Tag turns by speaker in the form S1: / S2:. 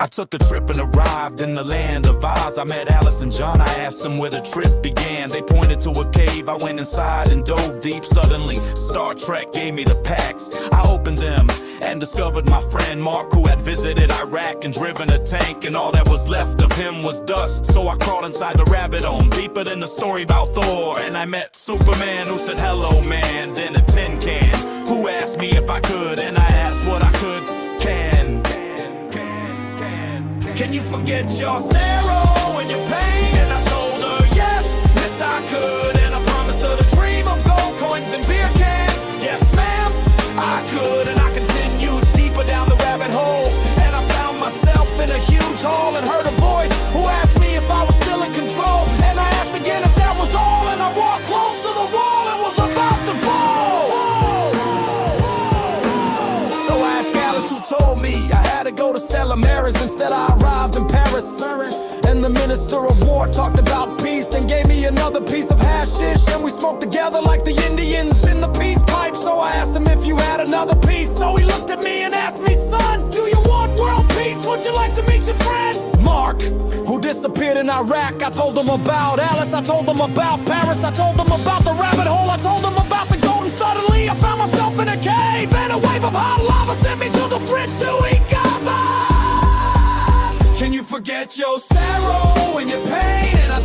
S1: I took a trip and arrived in the land of Oz. I met Alice and John, I asked them where the trip began. They pointed to a cave, I went inside and dove deep. Suddenly, Star Trek gave me the packs. I opened them and discovered my friend Mark, who had visited Iraq and driven a tank, and all that was left of him was dust. So I crawled inside the rabbit home, deeper than the story about Thor. And I met Superman, who said hello man. Then a tin can, who asked me if I could, and I asked what I could. Can you forget your sorrow and your pain? And I told her yes, yes I could. And I promised her the dream of gold coins and beer cans. Yes ma'am, I could. And I continued deeper down the rabbit hole, and I found myself in a huge hall and heard a voice who asked me if I was still in control. And I asked again if that was all, and I walked close to the wall and was about to fall. So I asked Alice, who told me I had to go to Stella Maris. Instead I arrived in Paris, and the Minister of War talked about peace and gave me another piece of hashish, and we smoked together like the Indians in the peace pipe. So I asked him if you had another piece. So he looked at me and asked me, son, do you want world peace? Would you like to meet your friend Mark, who disappeared in Iraq? I told him about Alice, I told him about Paris, I told him about the rabbit hole, I told him about the gold. And suddenly I found myself in a cave, and a wave of hot lava sent me to the fridge to eat kava. Can you forget your sorrow and your pain? And I